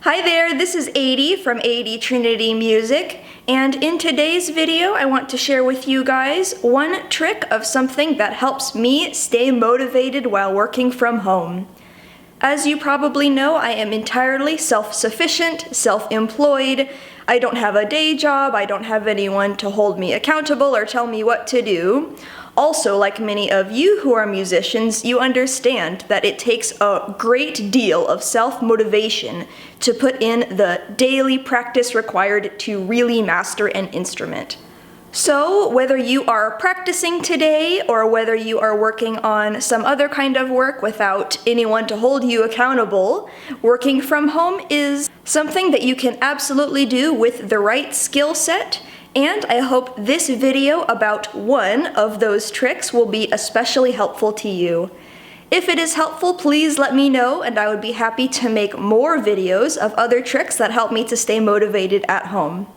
Hi there, this is AD from AD Trinity Music, and in today's video I want to share with you guys one trick of something that helps me stay motivated while working from home. As you probably know, I am entirely self-sufficient, self-employed. I don't have a day job, I don't have anyone to hold me accountable or tell me what to do. Also, like many of you who are musicians, you understand that it takes a great deal of self-motivation to put in the daily practice required to really master an instrument. So, whether you are practicing today or whether you are working on some other kind of work without anyone to hold you accountable, working from home is something that you can absolutely do with the right skill set. And I hope this video about one of those tricks will be especially helpful to you. If it is helpful, please let me know, and I would be happy to make more videos of other tricks that help me to stay motivated at home.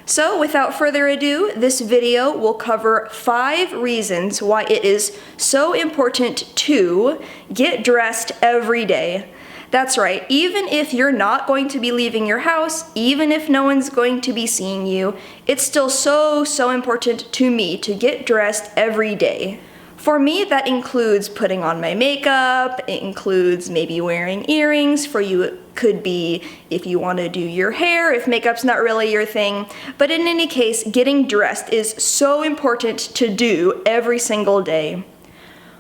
So without further ado, this video will cover 5 reasons why it is so important to get dressed every day. That's right, even if you're not going to be leaving your house, even if no one's going to be seeing you, it's still so important to me to get dressed every day. For me, that includes putting on my makeup, it includes maybe wearing earrings. For you, it could be if you want to do your hair, if makeup's not really your thing. But in any case, getting dressed is so important to do every single day.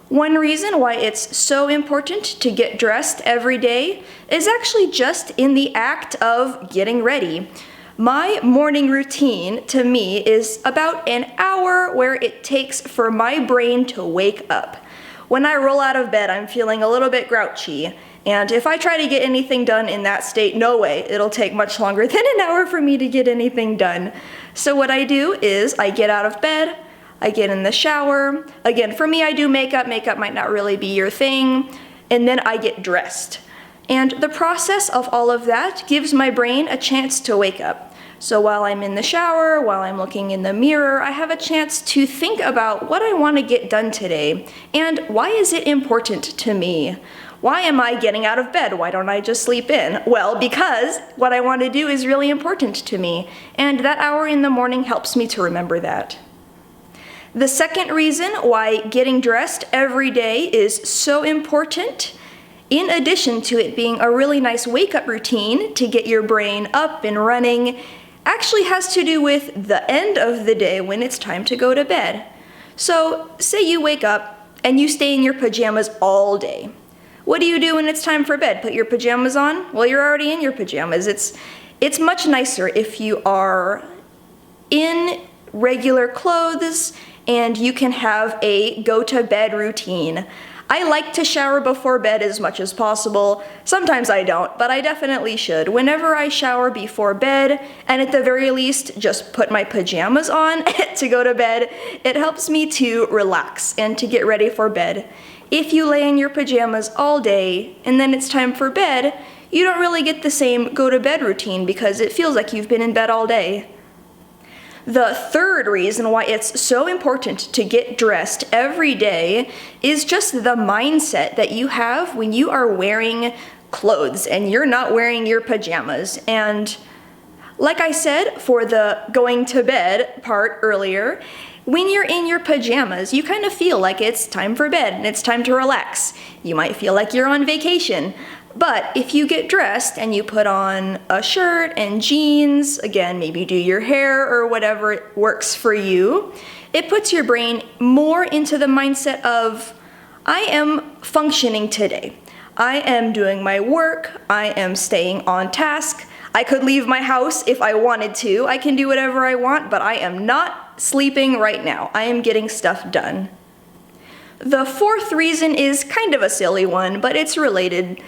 One reason why it's so important to get dressed every day is actually just in the act of getting ready. My morning routine, to me, is about an hour where it takes for my brain to wake up. When I roll out of bed, I'm feeling a little bit grouchy, and if I try to get anything done in that state, no way, it'll take much longer than an hour for me to get anything done. So what I do is I get out of bed, I get in the shower. Again, for me, I do makeup. Makeup might not really be your thing. And then I get dressed. And the process of all of that gives my brain a chance to wake up. So while I'm in the shower, while I'm looking in the mirror, I have a chance to think about what I want to get done today. And why is it important to me? Why am I getting out of bed? Why don't I just sleep in? Well, because what I want to do is really important to me. And that hour in the morning helps me to remember that. The second reason why getting dressed every day is so important, in addition to it being a really nice wake-up routine to get your brain up and running, actually has to do with the end of the day when it's time to go to bed. So, say you wake up and you stay in your pajamas all day. What do you do when it's time for bed? Put your pajamas on? Well, you're already in your pajamas. It's much nicer if you are in regular clothes and you can have a go-to-bed routine. I like to shower before bed as much as possible. Sometimes I don't, but I definitely should. Whenever I shower before bed, and at the very least just put my pajamas on to go to bed, it helps me to relax and to get ready for bed. If you lay in your pajamas all day and then it's time for bed, you don't really get the same go-to-bed routine because it feels like you've been in bed all day. The third reason why it's so important to get dressed every day is just the mindset that you have when you are wearing clothes and you're not wearing your pajamas. And like I said for the going to bed part earlier, when you're in your pajamas, you kind of feel like it's time for bed and it's time to relax. You might feel like you're on vacation. But if you get dressed and you put on a shirt and jeans, again, maybe do your hair or whatever works for you, it puts your brain more into the mindset of, I am functioning today. I am doing my work. I am staying on task. I could leave my house if I wanted to. I can do whatever I want, but I am not sleeping right now. I am getting stuff done. The fourth reason is kind of a silly one, but it's related.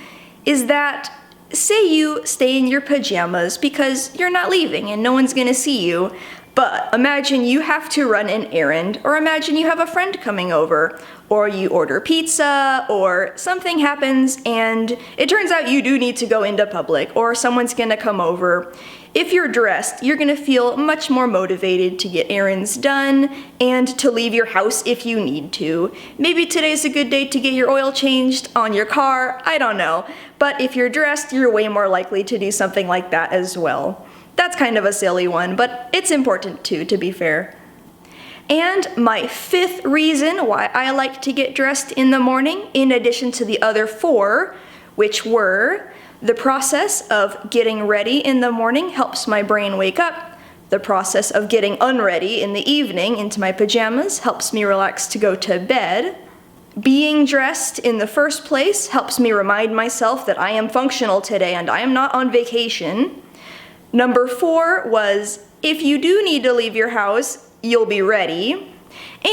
Is that, say you stay in your pajamas because you're not leaving and no one's gonna see you, But imagine you have to run an errand, or imagine you have a friend coming over, or you order pizza, or something happens and it turns out you do need to go into public, or someone's gonna come over. If you're dressed, you're gonna feel much more motivated to get errands done and to leave your house if you need to. Maybe today's a good day to get your oil changed on your car, I don't know. But if you're dressed, you're way more likely to do something like that as well. That's kind of a silly one, but it's important too, to be fair. And my fifth reason why I like to get dressed in the morning, in addition to the other four, which were the process of getting ready in the morning helps my brain wake up. The process of getting unready in the evening into my pajamas helps me relax to go to bed. Being dressed in the first place helps me remind myself that I am functional today and I am not on vacation. Number 4 was, if you do need to leave your house, you'll be ready.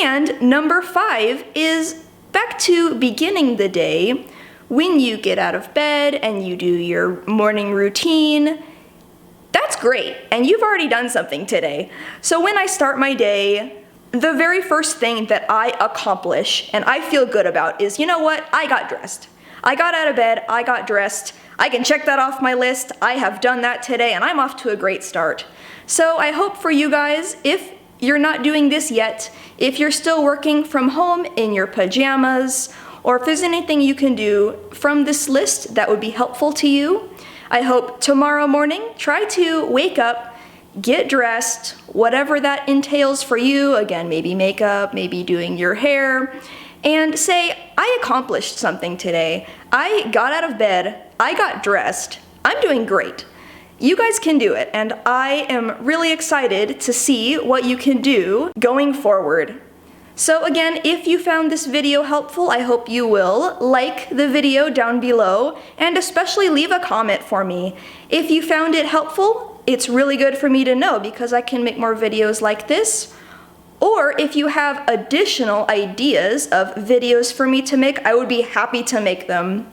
And number 5 is back to beginning the day. When you get out of bed and you do your morning routine, that's great, and you've already done something today. So when I start my day, the very first thing that I accomplish and I feel good about is, you know what, I got dressed. I got out of bed, I got dressed, I can check that off my list, I have done that today, and I'm off to a great start. So I hope for you guys, if you're not doing this yet, if you're still working from home in your pajamas, or if there's anything you can do from this list that would be helpful to you, I hope tomorrow morning, try to wake up, get dressed, whatever that entails for you, again, maybe makeup, maybe doing your hair, and say, I accomplished something today. I got out of bed, I got dressed, I'm doing great. You guys can do it, and I am really excited to see what you can do going forward. So again, if you found this video helpful, I hope you will like the video down below, and especially leave a comment for me. If you found it helpful, it's really good for me to know because I can make more videos like this. Or if you have additional ideas of videos for me to make, I would be happy to make them.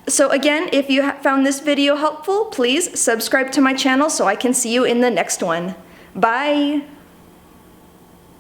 So again, if you found this video helpful, please subscribe to my channel so I can see you in the next one. Bye!